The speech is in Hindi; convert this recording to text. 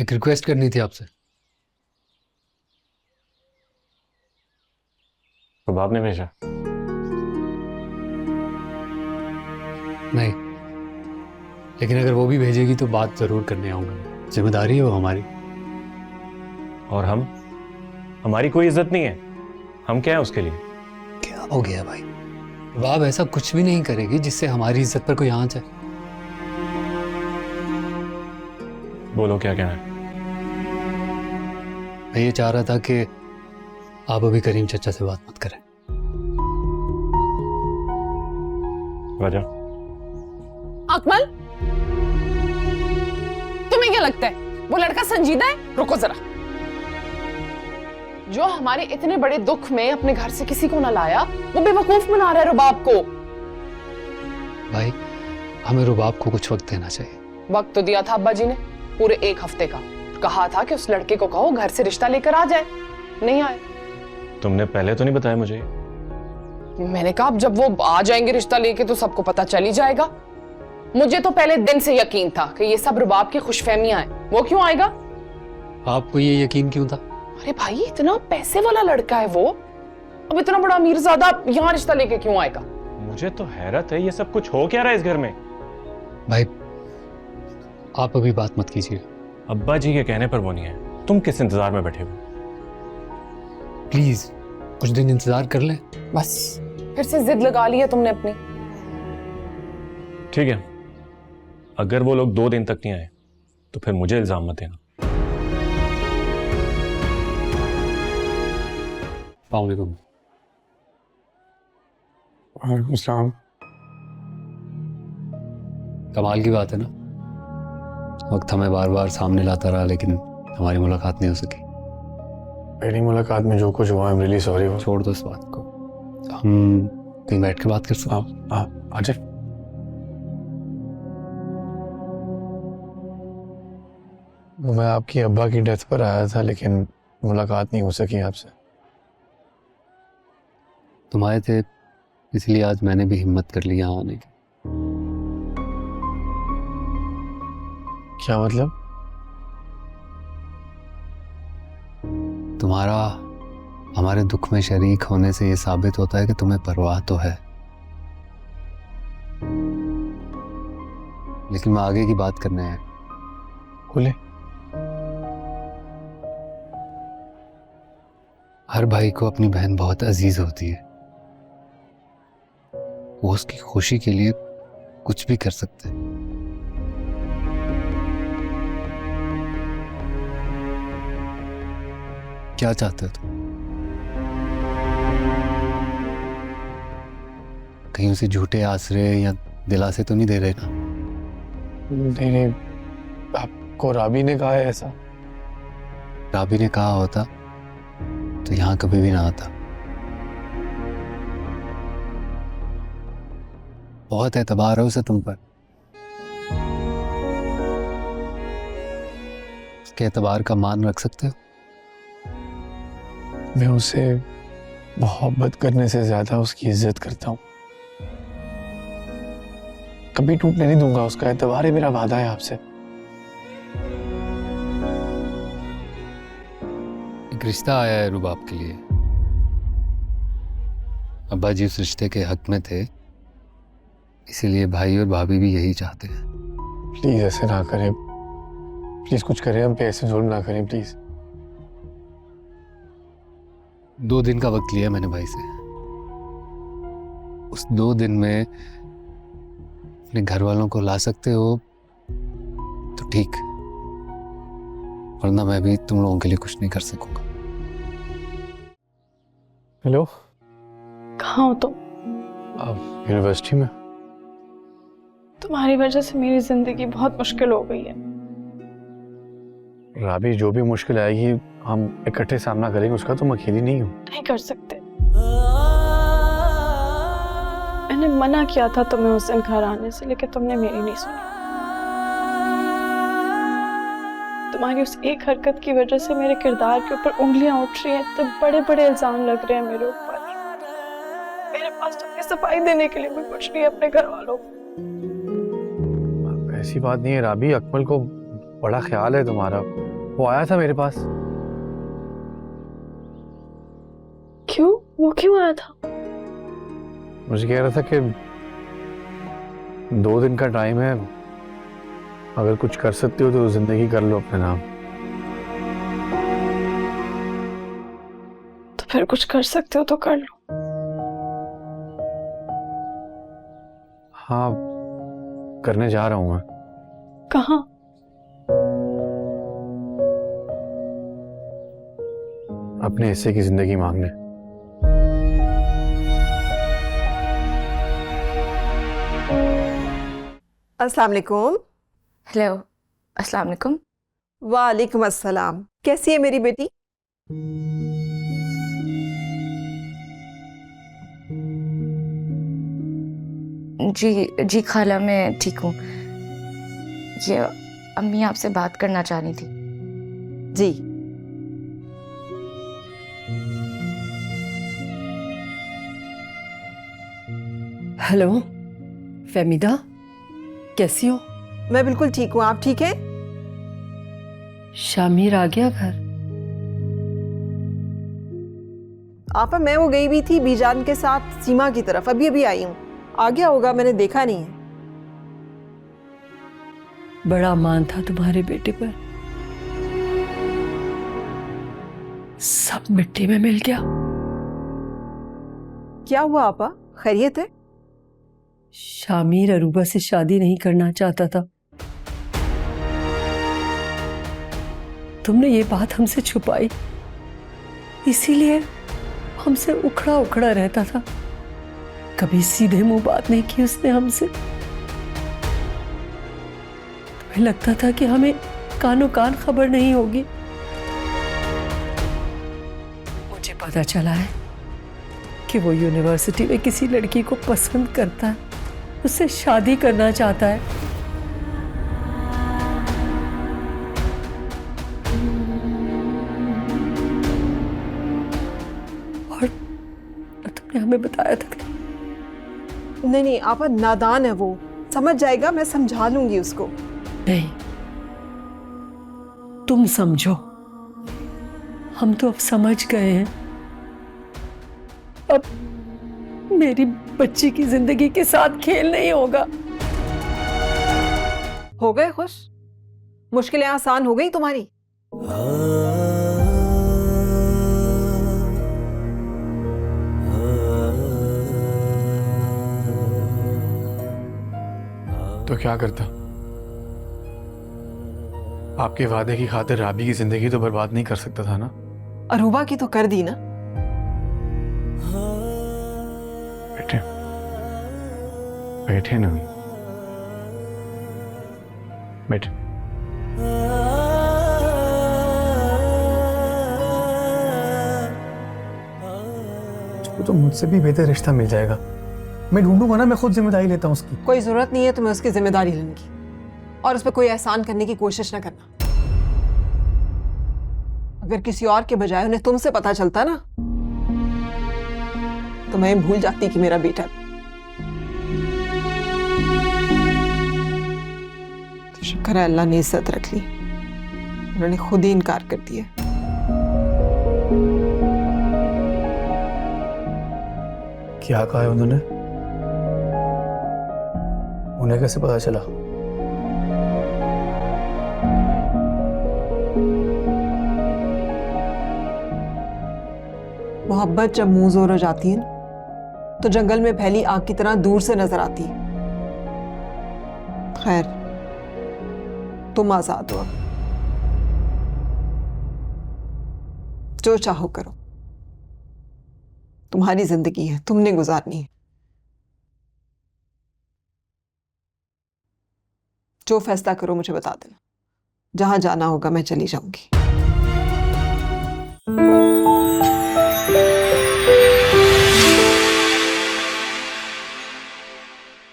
एक रिक्वेस्ट करनी थी आपसे। तो बाप ने भेजा? नहीं, लेकिन अगर वो भी भेजेगी तो बात जरूर करने आऊंगा। जिम्मेदारी है वो हमारी। और हमारी कोई इज्जत नहीं है। हम क्या है उसके लिए? क्या हो गया भाई? बाप ऐसा कुछ भी नहीं करेगी जिससे हमारी इज्जत पर कोई आंच है। बोलो क्या कहना है। मैं ये चाह रहा था कि आप अभी करीम चचा से बात मत करें। वजह? अकमल, तुम्हें क्या लगता है वो लड़का संजीदा है? रुको जरा। जो हमारे इतने बड़े दुख में अपने घर से किसी को ना लाया, वो बेवकूफ बना रहा है रुबाब को। भाई, हमें रुबाब को कुछ वक्त देना चाहिए। वक्त तो दिया था अब्बा जी ने, पूरे 1 हफ्ते का। कहा था कि उस लड़के को कहो घर से रिश्ता लेकर आ जाए, नहीं आए। तुमने पहले तो नहीं बताया मुझे? मैंने कहा अब जब वो आ जाएंगे रिश्ता लेके तो सबको पता चल ही जाएगा। मुझे तो पहले दिन से यकीन था कि ये सब रुबाब की खुशफहमियां हैं। वो क्यों आएगा? आपको ये यकीन क्यों था? अरे भाई, इतना पैसे वाला लड़का है वो, अब इतना बड़ा अमीरजादा यहाँ रिश्ता लेके क्यों आएगा? मुझे तो हैरत है, ये सब कुछ हो क्या रहा है इस घर में? भाई, आप अभी बात मत कीजिए। अब्बा जी के कहने पर वो नहीं है, तुम किस इंतजार में बैठे हो? प्लीज कुछ दिन इंतजार कर लें। बस फिर से जिद लगा ली है तुमने अपनी। ठीक है, अगर वो लोग 2 दिन तक नहीं आए तो फिर मुझे इल्जाम मत देना। वालेकुम सलाम। कमाल की बात है ना, वक्त हमें बार बार सामने लाता रहा लेकिन हमारी मुलाकात नहीं हो सकी। पहली मुलाकात में जो कुछ हुआ, आई एम रियली सॉरी। छोड़ दो इस बात को, हम कहीं बैठ के बात कर सकते हैं? आजा। मैं आपकी अब्बा की डेथ पर आया था लेकिन मुलाकात नहीं हो सकी आपसे। तुम आए थे इसलिए आज मैंने भी हिम्मत कर ली यहाँ आने की। क्या मतलब? तुम्हारा हमारे दुख में शरीक होने से ये साबित होता है कि तुम्हें परवाह तो है। लेकिन मैं आगे की बात करने आया। बोले। हर भाई को अपनी बहन बहुत अजीज होती है। वो उसकी खुशी के लिए कुछ भी कर सकते हैं। क्या चाहते हो तुम? कहीं उसे झूठे आसरे या दिलासे तो नहीं दे रहे ना? नहीं, आपको राबी ने कहा है ऐसा? राबी ने कहा होता तो यहां कभी भी ना आता। बहुत एतबार है उसे तुम पर। उसके एतबार का मान रख सकते हो? मैं उसे मोहब्बत करने से ज्यादा उसकी इज्जत करता हूँ। कभी टूटने नहीं दूंगा उसका एतबार है, मेरा वादा है आपसे। एक रिश्ता आया है रुबाब के लिए। अब्बा जी उस रिश्ते के हक में थे, इसीलिए भाई और भाभी भी यही चाहते हैं। प्लीज ऐसे ना करें, प्लीज कुछ करें हम पे, ऐसे जुल्म ना करें प्लीज। 2 दिन का वक्त लिया मैंने भाई से। उस 2 दिन में अपने घर वालों को ला सकते हो तो ठीक, वरना मैं भी तुम लोगों के लिए कुछ नहीं कर सकूंगा। हेलो, कहाँ हो तुम? आप यूनिवर्सिटी में? तुम्हारी वजह से मेरी जिंदगी बहुत मुश्किल हो गई है। राबी, जो भी मुश्किल आएगी हम इकट्ठे सामना करेंगे उसका। तुम अकेली नहीं हो। नहीं कर सकते। मैंने मना किया था तुम्हें उस दिन घर आने से, लेकिन तुमने मेरी नहीं सुनी। तुम्हारी उस एक हरकत की वजह से मेरे किरदार के ऊपर उंगलियां उठ रही हैं, इतने बड़े बड़े इल्जाम लग रहे हैं मेरे ऊपर। मेरे पास तुम्हें सफाई देने के लिए भी कुछ नहीं है अपने घर वालों को। ऐसी बात नहीं है राबी, अकमल को बड़ा ख्याल है तुम्हारा। वो आया था मेरे पास। क्यों? वो क्यों आया था? मुझे कह रहा था कि 2 दिन का टाइम है, अगर कुछ कर सकते हो तो जिंदगी कर लो अपने नाम। तो फिर कुछ कर सकते हो तो कर लो। हाँ, करने जा रहा हूं मैं। कहाँ? अपने हिस्से की जिंदगी मांगने। अस्सलाम वालेकुम। हेलो, अस्सलाम वालेकुम। वालेकुम अस्सलाम। कैसी है मेरी बेटी? जी जी खाला, मैं ठीक हूँ। ये अम्मी आपसे बात करना चाह रही थी। जी। हेलो फहमीदा, कैसी हो? मैं बिल्कुल ठीक हूँ, आप ठीक हैं? शामिर आ गया घर? आपा मैं वो गई भी थी बीजान के साथ सीमा की तरफ, अभी अभी आई हूँ। आ गया होगा, मैंने देखा नहीं है। बड़ा मान था तुम्हारे बेटे पर, सब मिट्टी में मिल गया। क्या हुआ आपा, खैरियत है? शामिर अरूबा से शादी नहीं करना चाहता था। तुमने ये बात हमसे छुपाई, इसीलिए हमसे उखड़ा उखड़ा रहता था। कभी सीधे मुंह बात नहीं की उसने हमसे। तुम्हें लगता था कि हमें कानो कान खबर नहीं होगी। मुझे पता चला है कि वो यूनिवर्सिटी में किसी लड़की को पसंद करता है, उससे शादी करना चाहता है। और तुमने हमें बताया था कि नहीं नहीं आपा, नादान है वो, समझ जाएगा, मैं समझा लूंगी उसको। नहीं, तुम समझो, हम तो अब समझ गए हैं। अब मेरी बच्ची की जिंदगी के साथ खेल नहीं होगा। हो गए खुश? मुश्किलें आसान हो गई तुम्हारी? तो क्या करता? आपके वादे की खातिर राबी की जिंदगी तो बर्बाद नहीं कर सकता था ना? अरूबा की तो कर दी ना। बैठे बैठे ना, बैठे। तो मुझसे भी बेहतर रिश्ता मिल जाएगा। मैं ढूंढूंगा ना, मैं खुद जिम्मेदारी लेता हूँ उसकी। कोई जरूरत नहीं है तुम्हें उसकी जिम्मेदारी लेने की, और उस पर कोई एहसान करने की कोशिश ना करना। अगर किसी और के बजाय उन्हें तुमसे पता चलता ना, तो मैं भूल जाती कि मेरा बेटा। तो शुक्र है अल्लाह ने इज्जत रख ली, उन्होंने खुद ही इनकार कर दिया। क्या कहा है उन्होंने? उन्हें कैसे पता चला? मोहब्बत जब मुंह जोर हो जाती है ना, तो जंगल में फैली आग की तरह दूर से नजर आती है। खैर, तुम आजाद हो, जो चाहो करो, तुम्हारी जिंदगी है, तुमने गुजारनी है। जो फैसला करो मुझे बता देना, जहां जाना होगा मैं चली जाऊंगी।